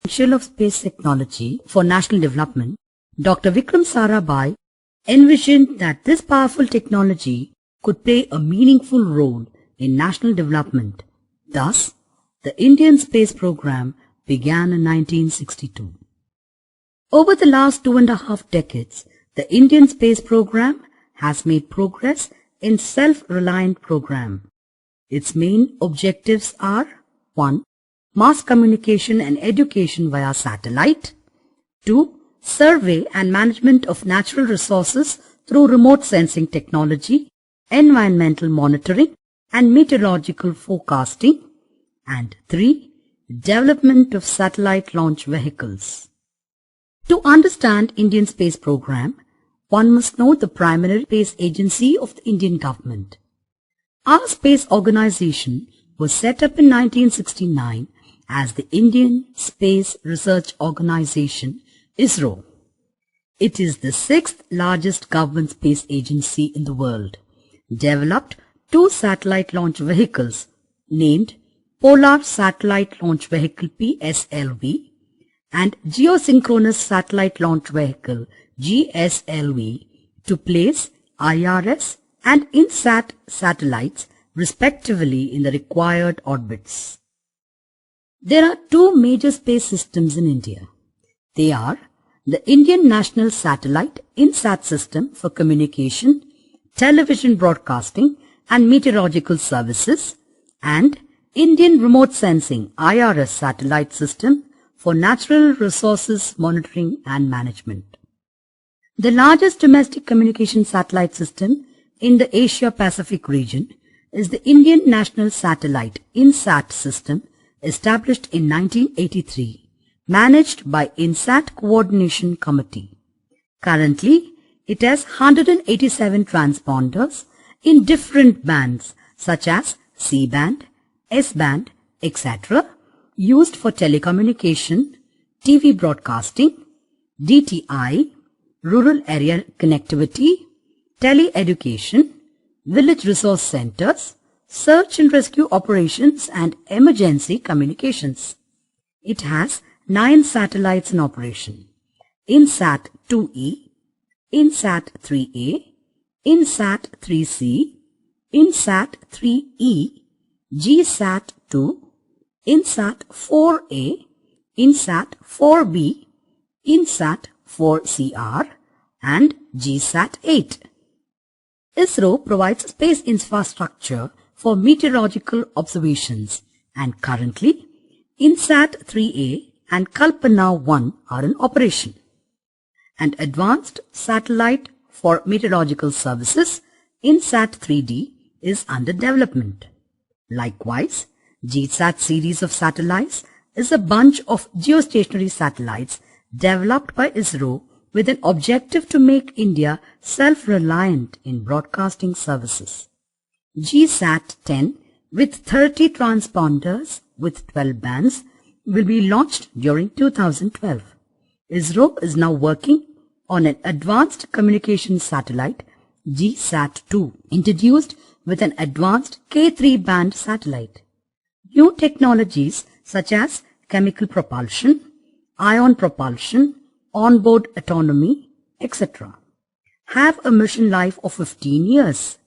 potential of space technology for national development, Dr. Vikram Sarabhai envisioned that this powerful technology could play a meaningful role in national development. Thus, the Indian space program began in 1962. Over the last 2.5 decades, the Indian space program has made progress in self-reliant program. Its main objectives are 1. Mass communication and education via satellite. 2. Survey and management of natural resources through remote sensing technology, environmental monitoring and meteorological forecasting. And 3. Development of satellite launch vehicles. To understand Indian space program, one must know the primary space agency of the Indian government. Our space organization was set up in 1969 as the Indian Space Research Organization, ISRO. It is the 6th largest government space agency in the world. Developed 2 satellite launch vehicles named Polar Satellite Launch Vehicle PSLV and Geosynchronous Satellite Launch Vehicle GSLV to place IRS and INSAT satellites respectively in the required orbits. There are 2 major space systems in India. They are the Indian National Satellite INSAT system for communication, television broadcasting and meteorological services and Indian Remote Sensing IRS satellite system for natural resources monitoring and management. The largest domestic communication satellite system in the Asia-Pacific region is the Indian National Satellite INSAT system established in 1983, managed by INSAT Coordination Committee. Currently, it has 187 transponders in different bands such as C-band, S-band, etc. used for telecommunication, TV broadcasting, DTI, rural area connectivity, tele-education, village resource centers, search and rescue operations and emergency communications. It has 9 satellites in operation: INSAT 2E, INSAT 3A, INSAT 3C, INSAT 3E, GSAT 2, INSAT 4A, INSAT 4B, INSAT 4CR and GSAT 8. ISRO provides space infrastructure for meteorological observations and currently INSAT 3A and Kalpana 1 are in operation. And advanced satellite for meteorological services INSAT 3D is under development. Likewise, GSAT series of satellites is a bunch of geostationary satellites developed by ISRO with an objective to make India self-reliant in broadcasting services. GSAT 10 with 30 transponders with 12 bands will be launched during 2012. ISRO is now working on an advanced communication satellite GSAT 2 introduced with an advanced K3 band satellite. New technologies such as chemical propulsion, ion propulsion, onboard autonomy, etc. have a mission life of 15 years.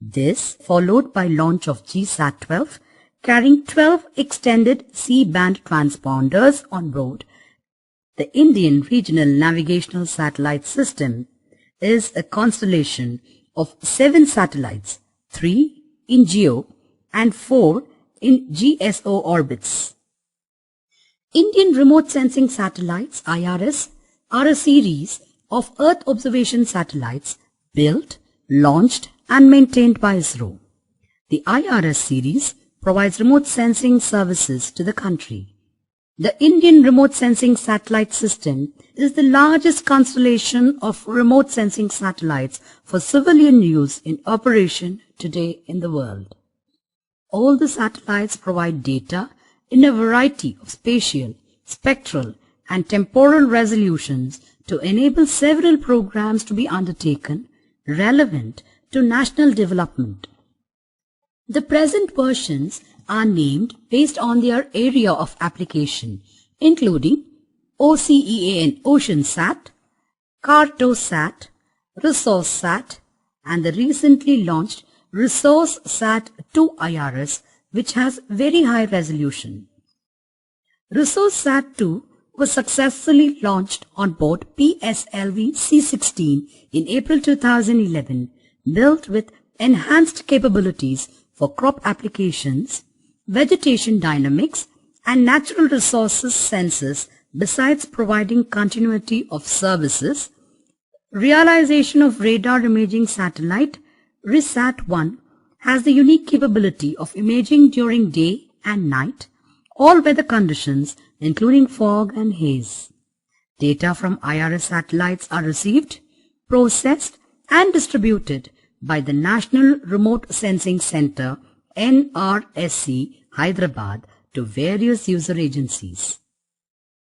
This followed by launch of GSAT 12 carrying 12 extended C-band transponders on board. The Indian Regional Navigational Satellite System is a constellation of 7 satellites, 3 in GEO and 4 in GSO orbits. Indian Remote Sensing Satellites IRS are a series of Earth observation satellites built, launched and maintained by ISRO. The IRS series provides remote sensing services to the country. The Indian Remote Sensing Satellite System is the largest constellation of remote sensing satellites for civilian use in operation today in the world. All the satellites provide data in a variety of spatial, spectral and temporal resolutions to enable several programs to be undertaken relevant to national development. The present versions are named based on their area of application including OCEAN OceanSat, CartoSat, ResourceSat, and the recently launched ResourceSat-2 IRS, which has very high resolution. ResourceSat-2 was successfully launched on board PSLV C-16 in April 2011, built with enhanced capabilities for crop applications, vegetation dynamics, and natural resources sensors, besides providing continuity of services. Realization of radar imaging satellite RISAT-1 has the unique capability of imaging during day and night, all weather conditions including fog and haze. Data from IRS satellites are received, processed and distributed by the National Remote Sensing Center NRSC Hyderabad to various user agencies.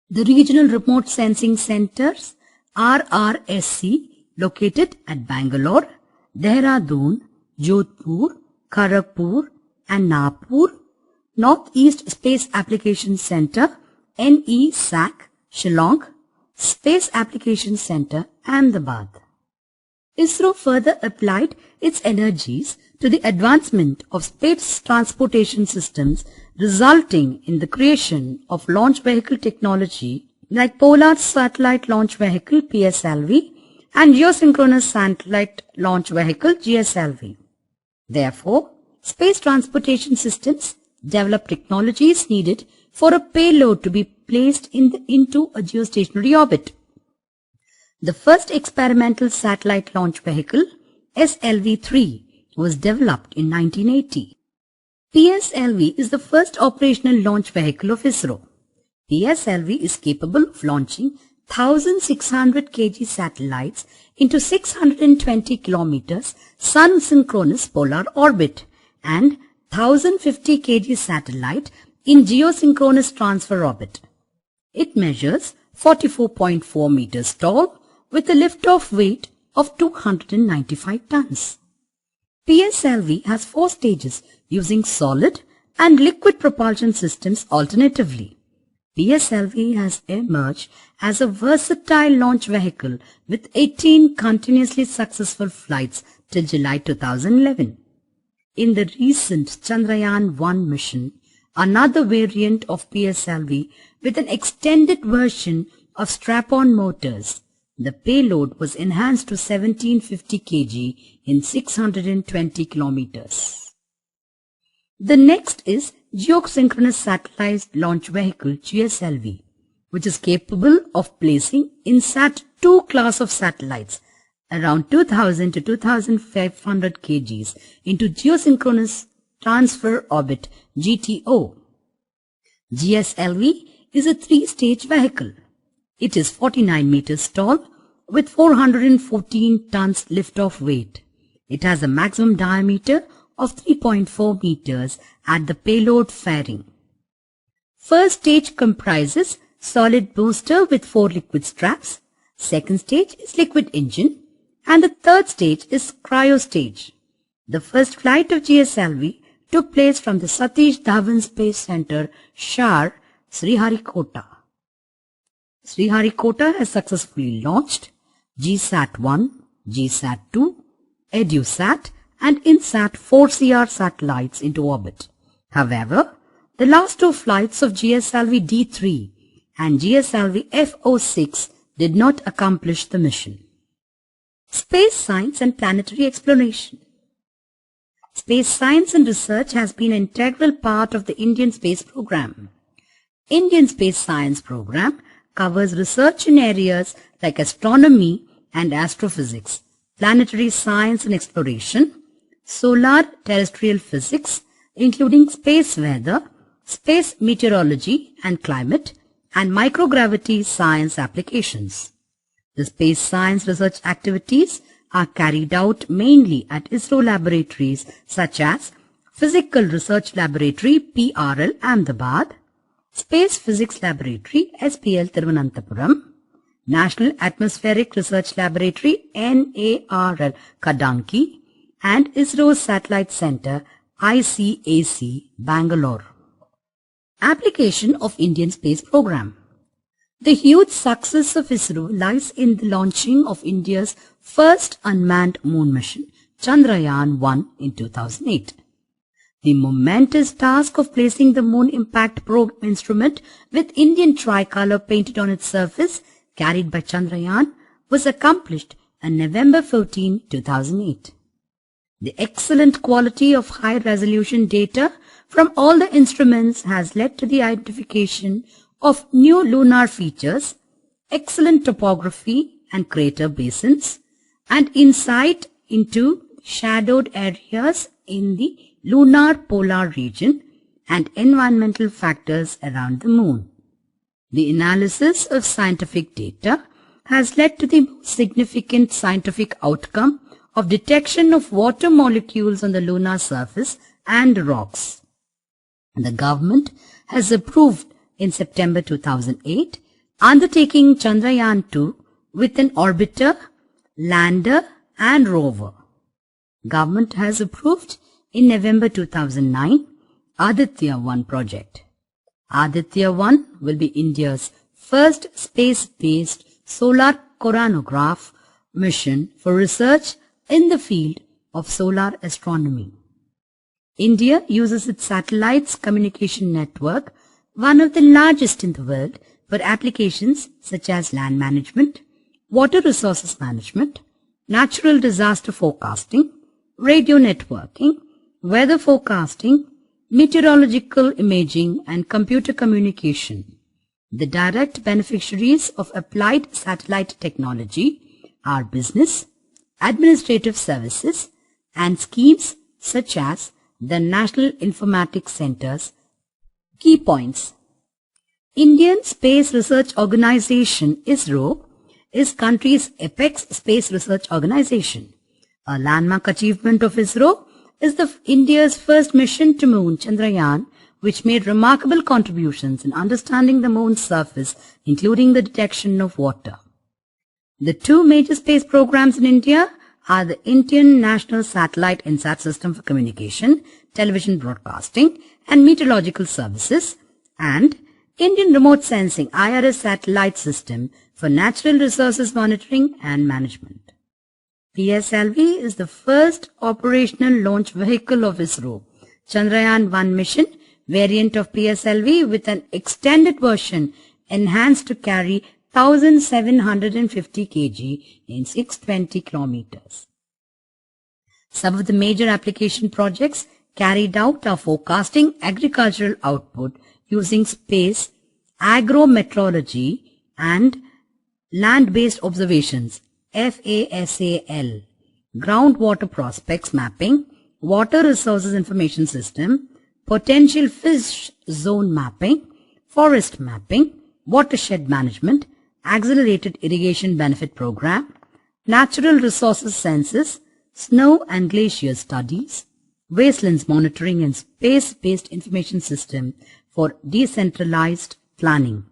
The Regional Remote Sensing Centers RRSC located at Bangalore, Dehradun, Jodhpur, Kharagpur and Nagpur, Northeast Space Application Center NESAC, Shillong, Space Application Center, Ahmedabad. ISRO further applied its energies to the advancement of space transportation systems, resulting in the creation of launch vehicle technology like Polar Satellite Launch Vehicle PSLV and Geosynchronous Satellite Launch Vehicle GSLV. Therefore, space transportation systems develop technologies needed for a payload to be placed into a geostationary orbit. The first experimental satellite launch vehicle, SLV-3, was developed in 1980. PSLV is the first operational launch vehicle of ISRO. PSLV is capable of launching 1,600 kg satellites into 620 km sun-synchronous polar orbit and 1,050 kg satellite in geosynchronous transfer orbit. It measures 44.4 meters tall with a lift-off weight of 295 tons. PSLV has 4 stages using solid and liquid propulsion systems alternatively. PSLV has emerged as a versatile launch vehicle with 18 continuously successful flights till July 2011. In the recent Chandrayaan-1 mission, another variant of PSLV with an extended version of strap-on motors, the payload was enhanced to 1750 kg in 620 kilometers. The next is Geosynchronous Satellite Launch Vehicle GSLV, which is capable of placing INSAT-2 class of satellites around 2000 to 2500 kgs into geosynchronous transfer orbit GTO. GSLV is a 3-stage vehicle. It is 49 meters tall with 414 tons lift-off weight. It has a maximum diameter of 3.4 meters at the payload fairing. First stage comprises solid booster with 4 liquid straps. Second stage is liquid engine. And the third stage is cryo stage. The first flight of GSLV took place from the Satish Dhawan Space Center, Shar, Sriharikota. Sriharikota has successfully launched GSAT-1, GSAT-2, EduSat and INSAT 4CR satellites into orbit. However, the last 2 flights of GSLV D3 and GSLV F06 did not accomplish the mission. Space science and planetary exploration. Space science and research has been an integral part of the Indian space program. Indian Space Science Program covers research in areas like astronomy and astrophysics, planetary science and exploration, solar terrestrial physics, including space weather, space meteorology and climate, and microgravity science applications. The space science research activities are carried out mainly at ISRO laboratories such as Physical Research Laboratory PRL Ahmedabad, Space Physics Laboratory SPL Thiruvananthapuram, National Atmospheric Research Laboratory NARL Kadanki, and ISRO Satellite Center ICAC Bangalore. Application of Indian Space Program. The huge success of ISRO lies in the launching of India's first unmanned moon mission, Chandrayaan-1 in 2008. The momentous task of placing the Moon Impact Probe instrument with Indian tricolor painted on its surface, carried by Chandrayaan, was accomplished on November 14, 2008. The excellent quality of high-resolution data from all the instruments has led to the identification of new lunar features, excellent topography and crater basins, and insight into shadowed areas in the lunar polar region and environmental factors around the Moon. The analysis of scientific data has led to the most significant scientific outcome of detection of water molecules on the lunar surface and rocks. The government has approved in September 2008 undertaking Chandrayaan-2 with an orbiter, lander and rover. Government has approved in November 2009 Aditya-1 project. Aditya-1 will be India's first space-based solar coronagraph mission for research in the field of solar astronomy. India uses its satellites communication network, one of the largest in the world, for applications such as land management, water resources management, natural disaster forecasting, radio networking, weather forecasting, meteorological imaging and computer communication. The direct beneficiaries of applied satellite technology are business, administrative services and schemes such as the National Informatics Centers. Key points. Indian Space Research Organization ISRO is country's apex space research organization. A landmark achievement of ISRO is India's first mission to Moon, Chandrayaan, which made remarkable contributions in understanding the Moon's surface, including the detection of water. The two major space programs in India are the Indian National Satellite INSAT System for Communication, Television Broadcasting and Meteorological Services, and Indian Remote Sensing IRS Satellite System for Natural Resources Monitoring and Management. PSLV is the first operational launch vehicle of ISRO. Chandrayaan-1 mission, variant of PSLV with an extended version enhanced to carry 1750 kg in 620 kilometers. Some of the major application projects carried out are forecasting agricultural output using space, agrometeorology and land-based observations, FASAL, groundwater prospects mapping, water resources information system, potential fish zone mapping, forest mapping, watershed management, accelerated irrigation benefit program, natural resources census, snow and glacier studies, wastelands monitoring and space-based information system for decentralized planning.